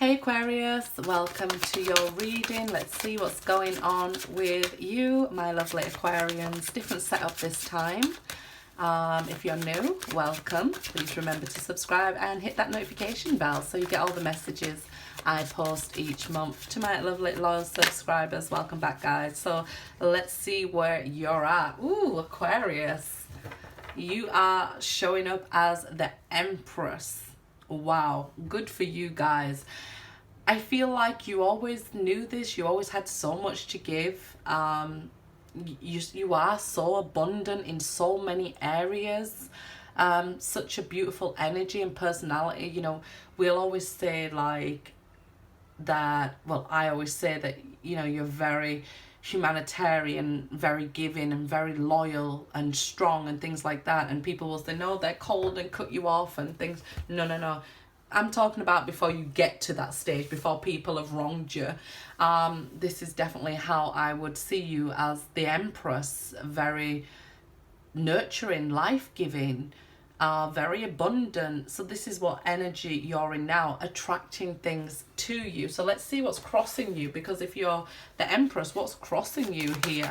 Hey Aquarius, welcome to your reading. Let's see what's going on with you, my lovely Aquarians. Different setup this time. If you're new, welcome. Please remember to subscribe and hit that notification bell so you get all the messages I post each month. To my lovely loyal subscribers, welcome back guys. So let's see where you're at. Ooh, Aquarius. You are showing up as the Empress. Wow, good for you guys. I feel like you always knew this. You always had so much to give. You are so abundant in so many areas. Such a beautiful energy and personality. You know, we'll always say like that. Well, I always say that, you know, you're very humanitarian, very giving and very loyal and strong and things like that, and people will say no, they're cold and cut you off and things. No, I'm talking about before you get to that stage, before people have wronged you. This is definitely how I would see you, as the Empress. Very nurturing, life-giving, very abundant. So this is what energy you're in now, attracting things to you. So let's see what's crossing you, because if you're the Empress, what's crossing you here?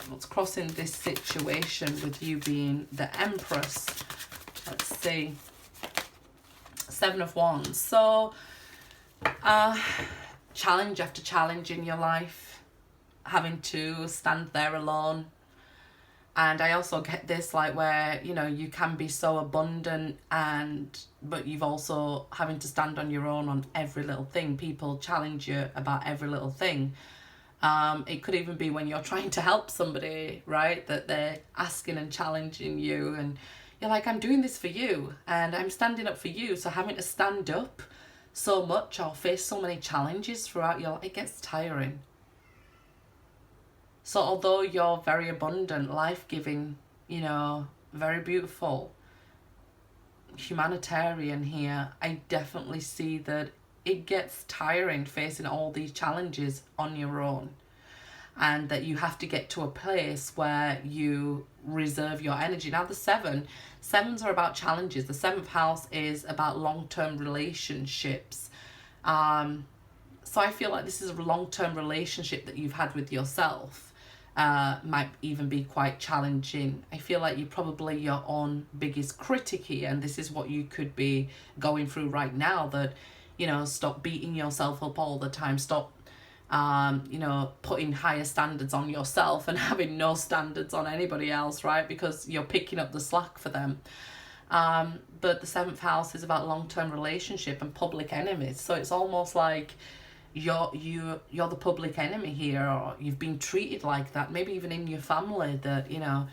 What's crossing this situation with you being the Empress? Let's see. Seven of Wands. So challenge after challenge in your life, having to stand there alone. And I also get this, like, where, you know, you can be so abundant, but you've also having to stand on your own on every little thing. People challenge you about every little thing. It could even be when you're trying to help somebody, right, that they're asking and challenging you, and you're like, I'm doing this for you and I'm standing up for you. So having to stand up so much or face so many challenges throughout your life, it gets tiring. So although you're very abundant, life-giving, you know, very beautiful, humanitarian here, I definitely see that it gets tiring facing all these challenges on your own, and that you have to get to a place where you reserve your energy. Now the sevens are about challenges. The seventh house is about long-term relationships. So I feel like this is a long-term relationship that you've had with yourself. Might even be quite challenging. I feel like you're probably your own biggest critic here, and this is what you could be going through right now. That, you know, stop beating yourself up all the time. Stop you know, putting higher standards on yourself and having no standards on anybody else, right? Because you're picking up the slack for them. But the seventh house is about long-term relationship and public enemies. So it's almost like you're the public enemy here, or you've been treated like that. Maybe even in your family, that, you know,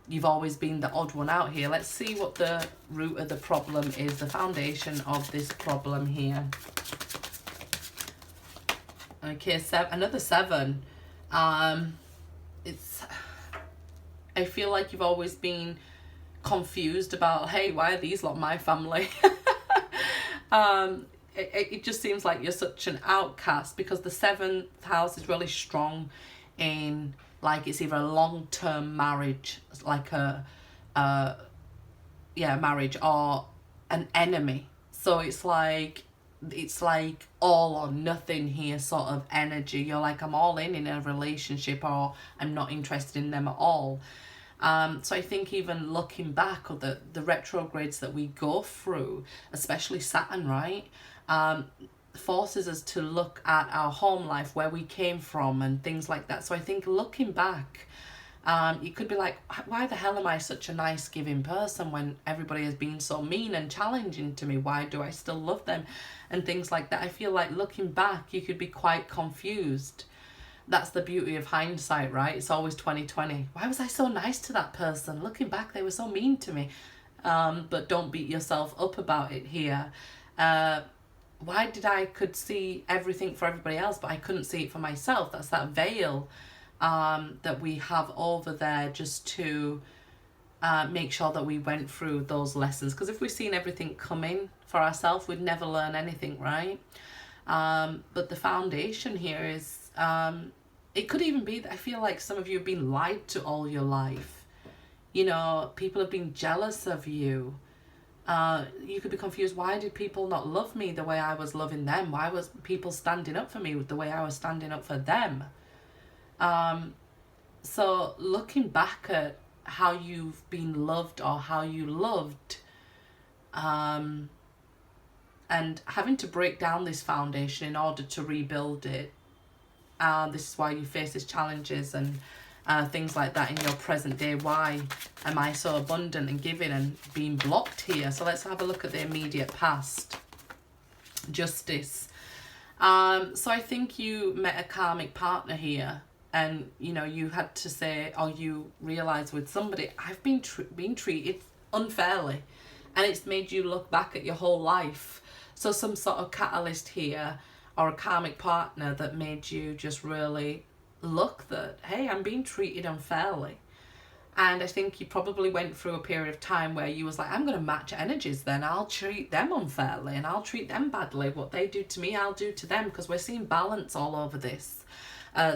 you've always been the odd one out here. Let's see what the root of the problem is, the foundation of this problem here. Okay, another seven. It's, I feel like you've always been confused about, hey, why are these lot my family? It just seems like you're such an outcast, because the seventh house is really strong in, like, it's either a long-term marriage, like marriage, or an enemy. So it's like all or nothing here sort of energy. You're like, I'm all in a relationship, or I'm not interested in them at all. So I think even looking back, or the retrogrades that we go through, especially Saturn, right, forces us to look at our home life, where we came from and things like that. So I think looking back, you could be like, why the hell am I such a nice giving person when everybody has been so mean and challenging to me? Why do I still love them? And things like that. I feel like looking back, you could be quite confused. That's the beauty of hindsight, right? It's always 2020. Why was I so nice to that person? Looking back, they were so mean to me. But don't beat yourself up about it here. Why did I could see everything for everybody else, but I couldn't see it for myself? That's that veil that we have over there, just to make sure that we went through those lessons. Because if we've seen everything coming for ourselves, we'd never learn anything, right? But the foundation here is, it could even be that I feel like some of you have been lied to all your life. You know, people have been jealous of you. You could be confused, why did people not love me the way I was loving them? Why was people standing up for me the way I was standing up for them? So looking back at how you've been loved or how you loved, and having to break down this foundation in order to rebuild it. This is why you face these challenges and things like that in your present day. Why am I so abundant and giving and being blocked here? So let's have a look at the immediate past. Justice. So I think you met a karmic partner here, and you know, you had to say, or you realize with somebody, I've been being treated unfairly, and it's made you look back at your whole life. So some sort of catalyst here, or a karmic partner that made you just really look that, hey, I'm being treated unfairly. And I think you probably went through a period of time where you was like, I'm going to match energies then. I'll treat them unfairly and I'll treat them badly. What they do to me, I'll do to them, because we're seeing balance all over this.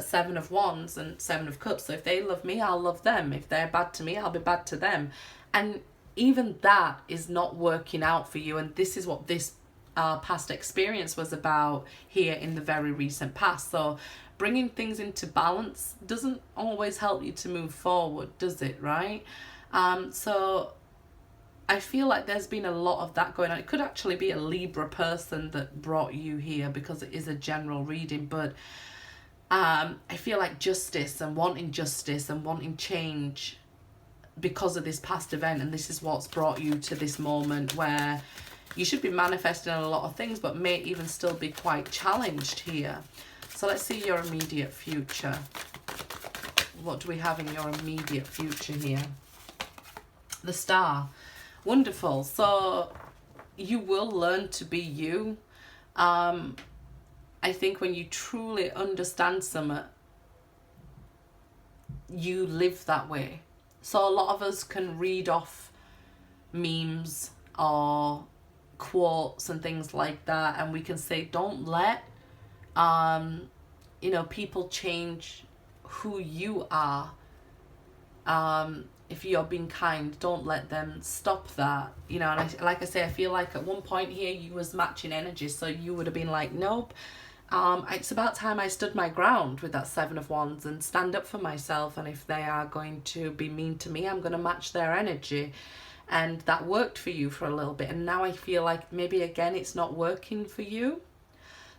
7 of Wands and 7 of Cups. So if they love me, I'll love them. If they're bad to me, I'll be bad to them. And even that is not working out for you. And this is what this past experience was about here in the very recent past. So bringing things into balance doesn't always help you to move forward, does it, right? So I feel like there's been a lot of that going on. It could actually be a Libra person that brought you here, because it is a general reading, but I feel like justice and wanting change because of this past event, and this is what's brought you to this moment where you should be manifesting a lot of things, but may even still be quite challenged here. So let's see your immediate future. What do we have in your immediate future here? The Star. Wonderful. So you will learn to be you. I think when you truly understand something, you live that way. So a lot of us can read off memes or quotes and things like that, and we can say, don't let you know, people change who you are. If you're being kind, don't let them stop that, you know. And like I say, I feel like at one point here you was matching energy, so you would have been like, nope, it's about time I stood my ground with that 7 of Wands and stand up for myself, and if they are going to be mean to me, I'm going to match their energy. And that worked for you for a little bit, and now I feel like maybe again it's not working for you.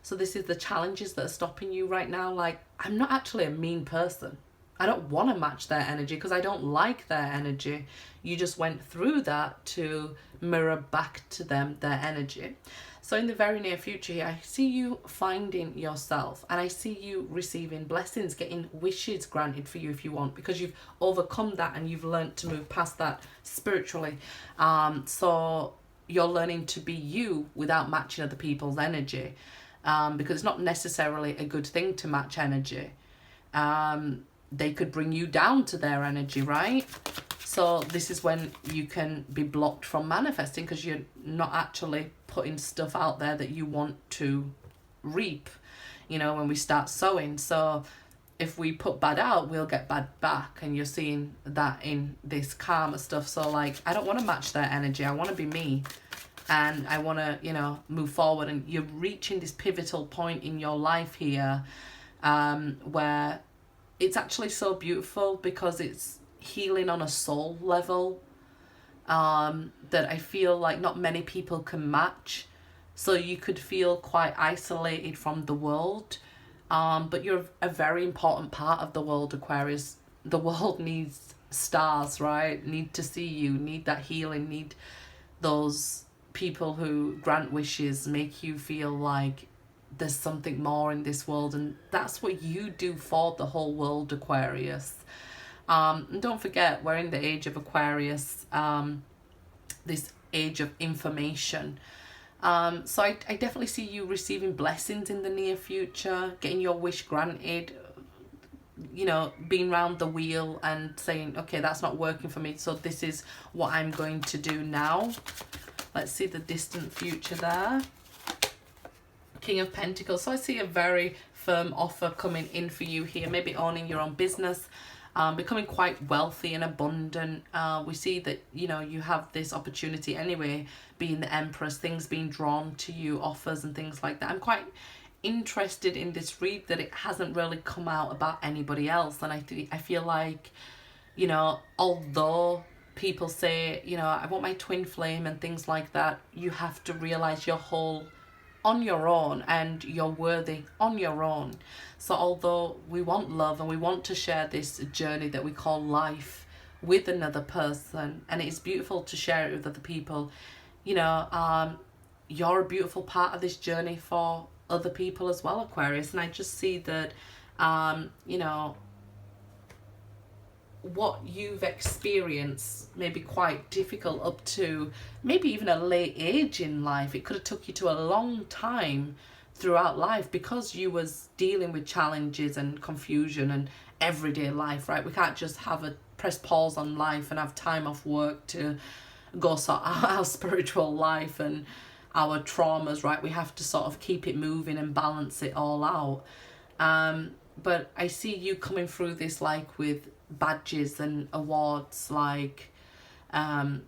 So this is the challenges that are stopping you right now. Like, I'm not actually a mean person. I don't want to match their energy because I don't like their energy. You just went through that to mirror back to them their energy. So in the very near future here, I see you finding yourself, and I see you receiving blessings, getting wishes granted for you if you want, because you've overcome that and you've learned to move past that spiritually. So you're learning to be you without matching other people's energy. Because it's not necessarily a good thing to match energy. They could bring you down to their energy, right? So this is when you can be blocked from manifesting, because you're not actually putting stuff out there that you want to reap, you know, when we start sowing. So if we put bad out, we'll get bad back, and you're seeing that in this karma stuff. So like, I don't want to match their energy. I want to be me. And I want to, you know, move forward. And you're reaching this pivotal point in your life here, where it's actually so beautiful, because it's healing on a soul level, that I feel like not many people can match. So you could feel quite isolated from the world, but you're a very important part of the world, Aquarius. The world needs stars, right? Need to see you, need that healing, need those people who grant wishes, make you feel like there's something more in this world, and that's what you do for the whole world, Aquarius. And don't forget, we're in the age of Aquarius, this age of information. So I definitely see you receiving blessings in the near future, getting your wish granted, you know, being round the wheel and saying, okay, that's not working for me, so this is what I'm going to do now. Let's see the distant future there. King of Pentacles. So I see a very firm offer coming in for you here. Maybe owning your own business. becoming quite wealthy and abundant. We see that, you know, you have this opportunity anyway, being the Empress, things being drawn to you, offers and things like that. I'm quite interested in this read that it hasn't really come out about anybody else. And I feel like, you know, although people say, you know, I want my twin flame and things like that, you have to realize you're whole on your own and you're worthy on your own. So although we want love and we want to share this journey that we call life with another person, and it's beautiful to share it with other people, you know, you're a beautiful part of this journey for other people as well, Aquarius. And I just see that, you know, what you've experienced may be quite difficult up to maybe even a late age in life. It could have took you to a long time throughout life because you was dealing with challenges and confusion and everyday life, right? We can't just have a press pause on life and have time off work to go sort out our spiritual life and our traumas, right? We have to sort of keep it moving and balance it all out. But I see you coming through this like with badges and awards, like a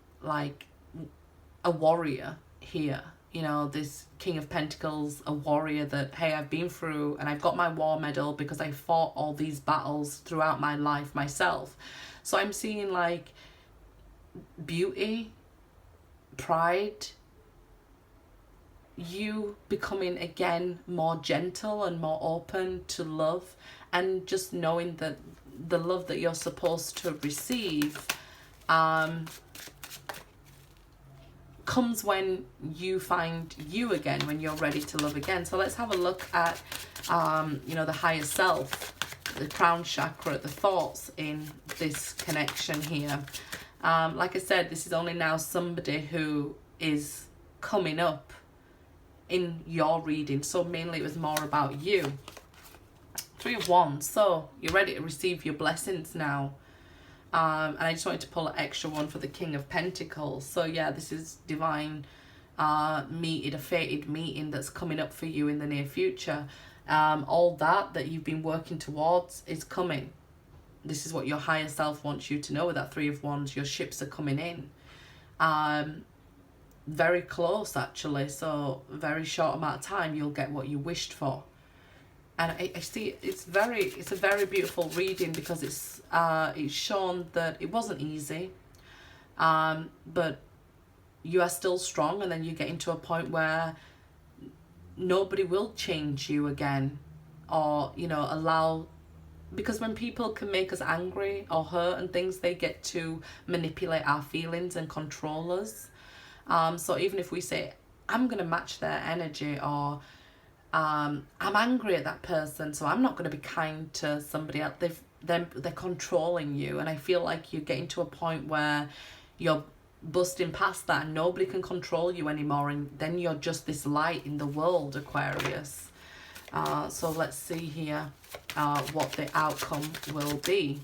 warrior here, you know, this King of Pentacles, a warrior that, hey, I've been through and I've got my war medal because I fought all these battles throughout my life myself. So I'm seeing like beauty, pride, you becoming again more gentle and more open to love, and just knowing that the love that you're supposed to receive comes when you find you again, when you're ready to love again. So let's have a look at you know, the higher self, the crown chakra, the thoughts in this connection here. Like I said, this is only now somebody who is coming up in your reading, so mainly it was more about you. Three of Wands, so you're ready to receive your blessings now. And I just wanted to pull an extra one for the King of Pentacles. So yeah, this is divine meeting, a fated meeting that's coming up for you in the near future. All that you've been working towards is coming. This is what your higher self wants you to know with that Three of Wands. Your ships are coming in. Very close actually, so very short amount of time you'll get what you wished for. And I see it's a very beautiful reading because it's shown that it wasn't easy, but you are still strong, and then you get into a point where nobody will change you again, or, you know, allow, because when people can make us angry or hurt and things, they get to manipulate our feelings and control us. So even if we say, I'm going to match their energy, or I'm angry at that person, so I'm not going to be kind to somebody else, they're controlling you. And I feel like you're getting to a point where you're busting past that and nobody can control you anymore, and then you're just this light in the world, Aquarius. So let's see here what the outcome will be.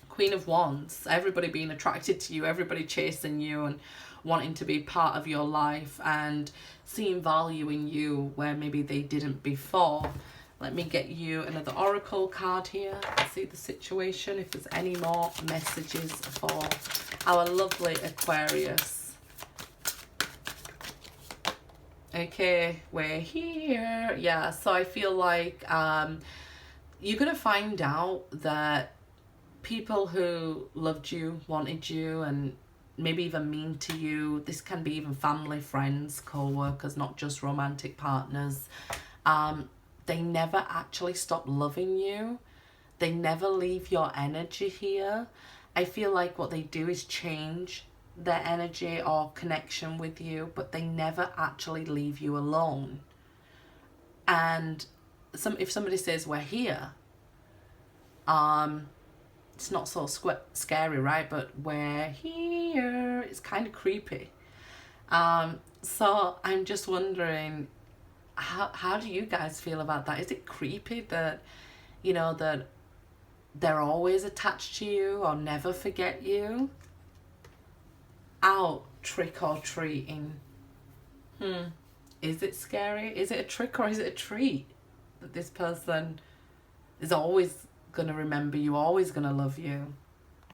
Queen of Wands, everybody being attracted to you, everybody chasing you and wanting to be part of your life and seeing value in you where maybe they didn't before. Let me get you another oracle card here. Let's see the situation, if there's any more messages for our lovely Aquarius. Okay, we're here. Yeah, so I feel like you're going to find out that people who loved you, wanted you, and maybe even mean to you, this can be even family, friends, co-workers, not just romantic partners, they never actually stop loving you. They never leave your energy here. I feel like what they do is change their energy or connection with you, but they never actually leave you alone. And if somebody says we're here, it's not so scary, right? But we're here, it's kind of creepy. So I'm just wondering, how do you guys feel about that? Is it creepy that, you know, that they're always attached to you or never forget you? Out trick or treating. Is it scary? Is it a trick or is it a treat that this person is always going to remember you, always going to love you.